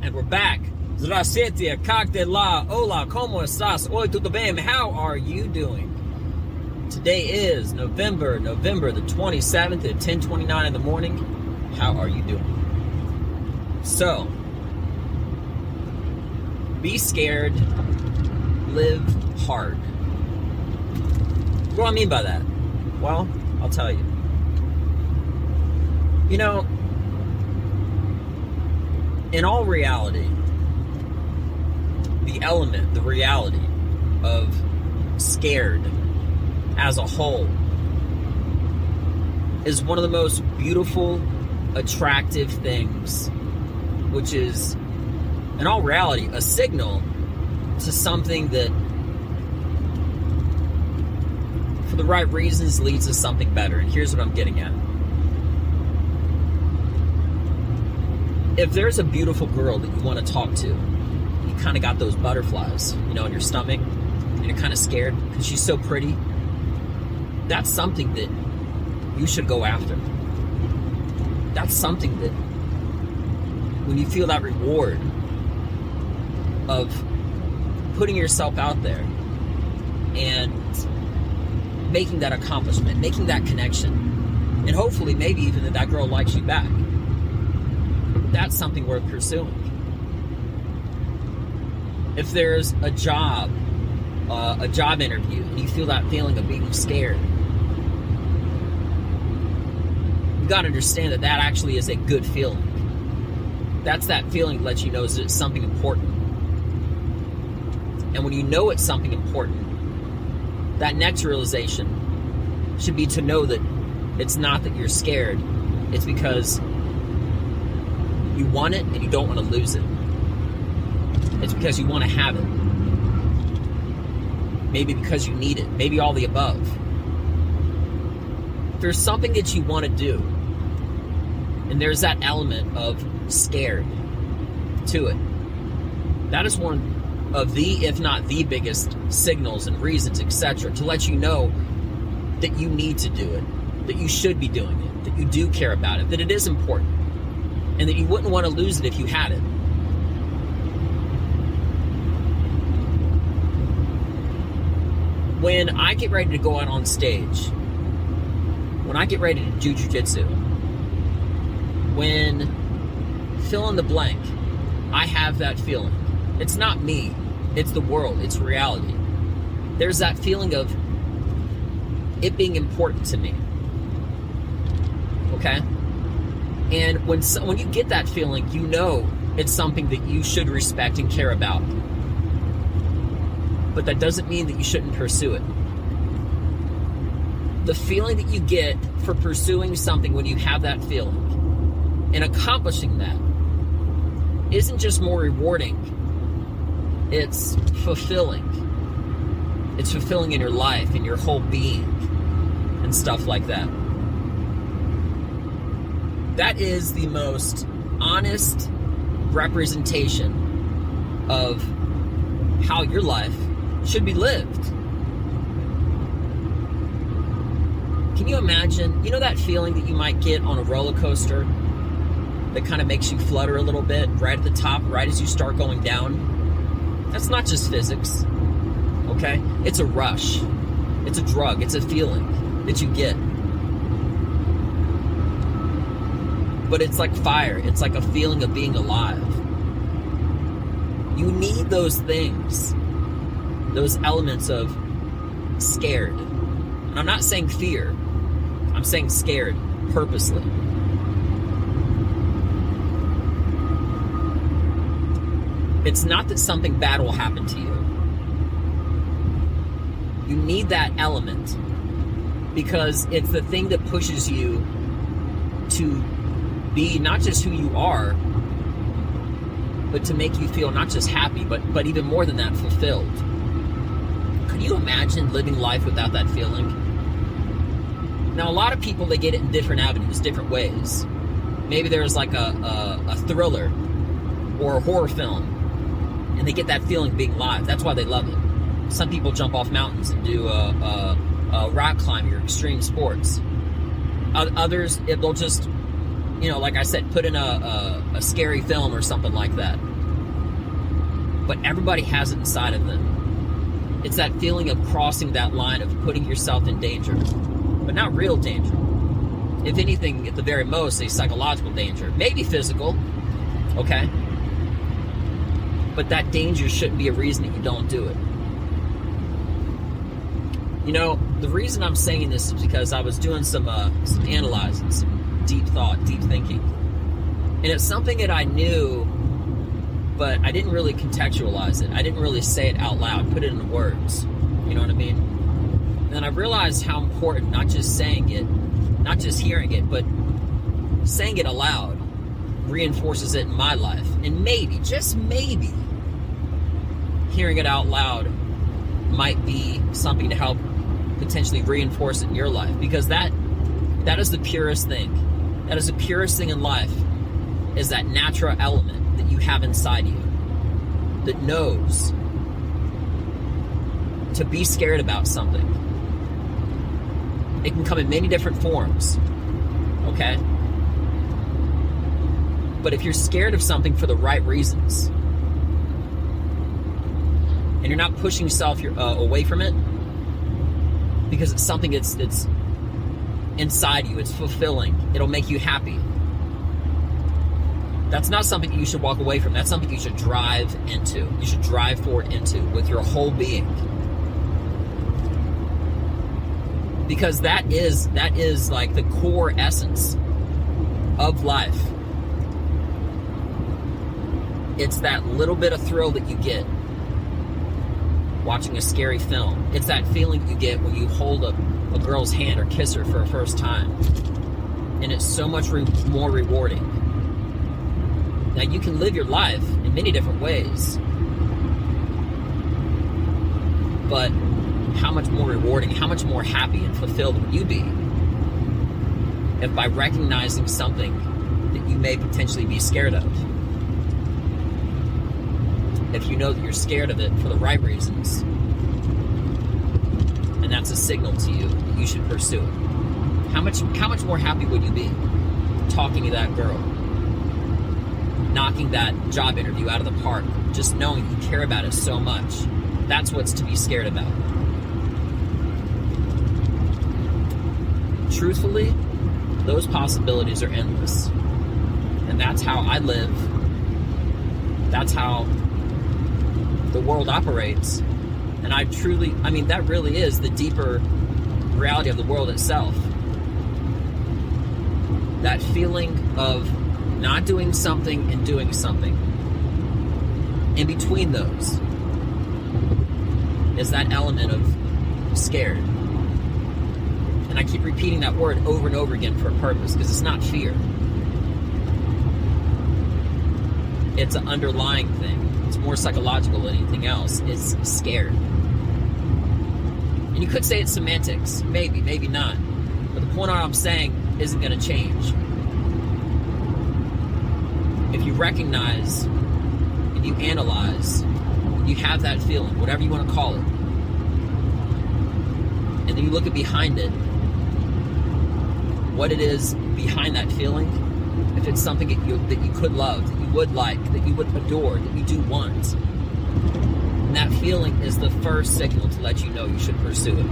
And we're back. Здравствуйте, как дела? Hola, ¿cómo estás? Hoy tudo bem? How are you doing? Today is November the 27th at 10:29 in the morning. How are you doing? So, be scared, live hard. What do I mean by that? Well, I'll tell you. You know, in all reality, the reality of scared as a whole is one of the most beautiful, attractive things, which is, in all reality, a signal to something that, for the right reasons, leads to something better. And here's what I'm getting at. If there's a beautiful girl that you want to talk to, you kind of got those butterflies, in your stomach, and you're kind of scared because she's so pretty, that's something that you should go after. That's something that, when you feel that reward of putting yourself out there and making that accomplishment, making that connection, and hopefully maybe even that girl likes you back, that's something worth pursuing. If there's a job interview, and you feel that feeling of being scared, you got to understand that actually is a good feeling. That's that feeling that lets you know that it's something important. And when you know it's something important, that next realization should be to know that it's not that you're scared, it's because you want it and you don't want to lose it. It's because you want to have it. Maybe because you need it. Maybe all the above. If there's something that you want to do, and there's that element of scared to it, that is one of the, if not the biggest signals and reasons, etc., to let you know that you need to do it, that you should be doing it, that you do care about it, that it is important, and that you wouldn't want to lose it if you had it. When I get ready to go out on stage, when I get ready to do jiu-jitsu, when fill in the blank, I have that feeling. It's not me, it's the world, it's reality. There's that feeling of it being important to me. Okay? And when you get that feeling, you know it's something that you should respect and care about. But that doesn't mean that you shouldn't pursue it. The feeling that you get for pursuing something when you have that feeling and accomplishing that isn't just more rewarding, it's fulfilling. It's fulfilling in your life, in your whole being, and stuff like that. That is the most honest representation of how your life should be lived. Can you imagine, that feeling that you might get on a roller coaster that kind of makes you flutter a little bit right at the top, right as you start going down? That's not just physics, okay? It's a rush. It's a drug. It's a feeling that you get. But it's like fire. It's like a feeling of being alive. You need those things, those elements of scared. And I'm not saying fear. I'm saying scared, purposely. It's not that something bad will happen to you. You need that element because it's the thing that pushes you to be not just who you are, but to make you feel not just happy, but even more than that, fulfilled. Could you imagine living life without that feeling? Now, a lot of people, they get it in different avenues, different ways. Maybe there's like a thriller or a horror film, and they get that feeling being live. That's why they love it. Some people jump off mountains and do rock climbing or extreme sports. Others, they'll just like I said, put in a scary film or something like that. But everybody has it inside of them. It's that feeling of crossing that line of putting yourself in danger, but not real danger. If anything, at the very most, a psychological danger, maybe physical, okay? But that danger shouldn't be a reason that you don't do it. The reason I'm saying this is because I was doing some analyzing, some deep thought, deep thinking. And it's something that I knew, but I didn't really contextualize it. I didn't really say it out loud, put it into words. You know what I mean? And then I realized how important, not just saying it, not just hearing it, but saying it aloud reinforces it in my life. And maybe, just maybe, hearing it out loud might be something to help potentially reinforce it in your life. Because that is the purest thing. That is the purest thing in life, is that natural element that you have inside you that knows to be scared about something. It can come in many different forms, okay? But if you're scared of something for the right reasons, and you're not pushing yourself away from it because it's something that's inside you, it's fulfilling, it'll make you happy, that's not something you should walk away from. That's something you should drive into. You should drive forward into with your whole being. Because that is like the core essence of life. It's that little bit of thrill that you get watching a scary film. It's that feeling you get when you hold a girl's hand or kiss her for a first time. And it's so much more rewarding. Now, you can live your life in many different ways, but how much more rewarding, how much more happy and fulfilled would you be if by recognizing something that you may potentially be scared of, if you know that you're scared of it for the right reasons, and that's a signal to you that you should pursue it. How much more happy would you be talking to that girl, knocking that job interview out of the park, just knowing you care about it so much? That's what's to be scared about. Truthfully, those possibilities are endless. And that's how I live. That's how the world operates. And that really is the deeper reality of the world itself. That feeling of not doing something and doing something. In between those is that element of scared. And I keep repeating that word over and over again for a purpose, because it's not fear. It's an underlying thing. It's more psychological than anything else. It's scared. And you could say it's semantics. Maybe, maybe not. But the point I'm saying isn't going to change. If you recognize and you analyze, you have that feeling, whatever you want to call it, and then you look at behind it, what it is behind that feeling, if it's something that you could love, that you would like, that you would adore, that you do want, and that feeling is the first signal to let you know you should pursue it.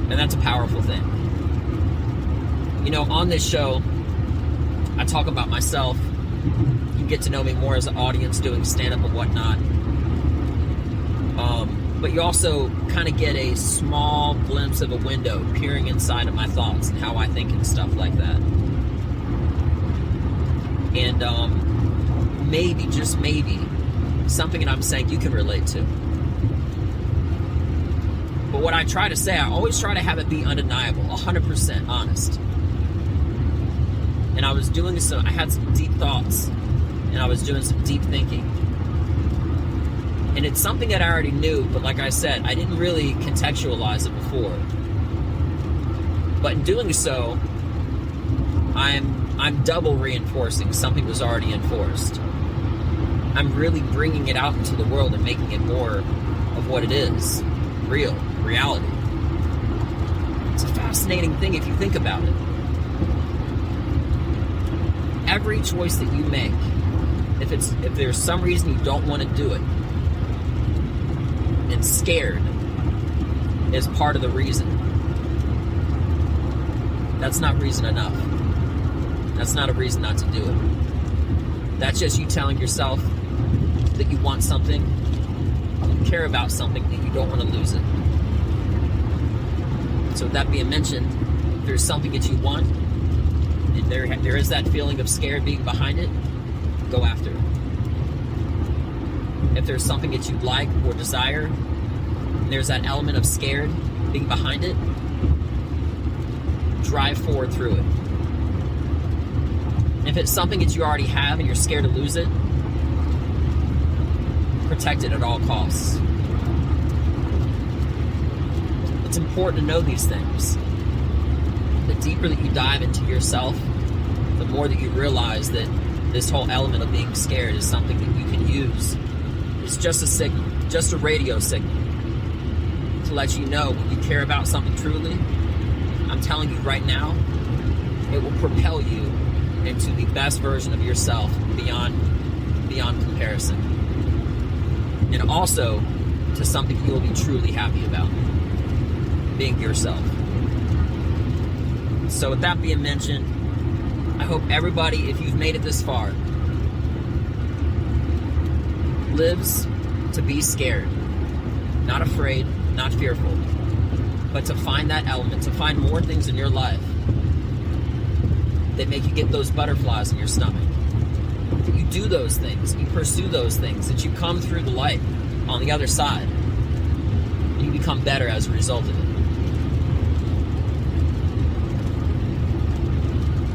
And that's a powerful thing. On this show, I talk about myself. You get to know me more as an audience doing stand-up and whatnot. But you also kind of get a small glimpse of a window peering inside of my thoughts and how I think and stuff like that. And maybe, just maybe, something that I'm saying you can relate to. But what I try to say, I always try to have it be undeniable, 100% honest. And I had some deep thoughts, and I was doing some deep thinking. And it's something that I already knew, but like I said, I didn't really contextualize it before. But in doing so, I'm double reinforcing something that was already enforced. I'm really bringing it out into the world and making it more of what it is, reality. It's a fascinating thing if you think about it. Every choice that you make, if there's some reason you don't want to do it, and scared is part of the reason, that's not reason enough. That's not a reason not to do it. That's just you telling yourself that you want something, you care about something, that you don't want to lose it. So with that being mentioned, if there's something that you want, and there is that feeling of scared being behind it, go after it. If there's something that you like or desire, and there's that element of scared being behind it, drive forward through it. If it's something that you already have and you're scared to lose it, protect it at all costs. It's important to know these things. The deeper that you dive into yourself, the more that you realize that this whole element of being scared is something that you can use. It's just a signal, just a radio signal to let you know when you care about something truly. I'm telling you right now, it will propel you into the best version of yourself beyond comparison. And also to something you will be truly happy about, being yourself. So with that being mentioned, I hope everybody, if you've made it this far, lives to be scared, not afraid, not fearful, but to find that element, to find more things in your life that make you get those butterflies in your stomach. That you do those things, you pursue those things, that you come through the light on the other side, and you become better as a result of it.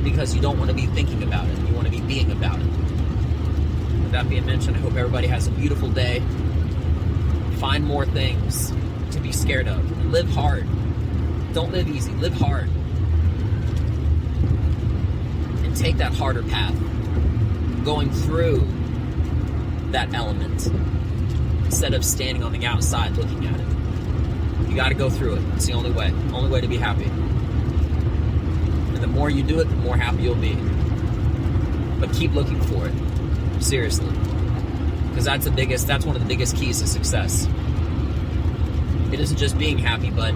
Because you don't want to be thinking about it, you want to be being about it. With that being mentioned, I hope everybody has a beautiful day. Find more things to be scared of. And live hard. Don't live easy, live hard. And take that harder path. Going through that element instead of standing on the outside looking at it. You got to go through it. It's the only way to be happy. And the more you do it, the more happy you'll be. But keep looking for it. Seriously. Because that's one of the biggest keys to success. It isn't just being happy, but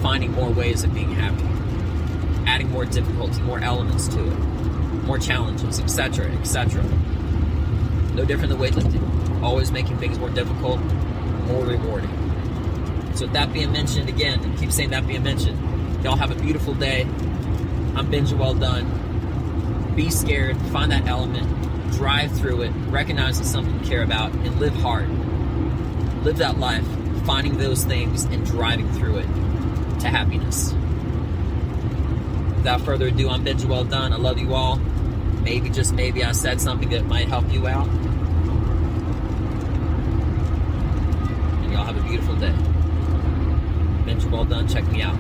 finding more ways of being happy. Adding more difficulty, more elements to it. More challenges, etc., etc. No different than weightlifting. Always making things more difficult, more rewarding. So with that being mentioned, again, I keep saying that being mentioned, y'all have a beautiful day. I'm Benja Welldone. Be scared, find that element, drive through it, recognize it's something you care about, and live hard. Live that life, finding those things and driving through it to happiness. Without further ado, I'm Benja Welldone. I love you all. Maybe, just maybe, I said something that might help you out. And y'all have a beautiful day. Benja Welldone, check me out.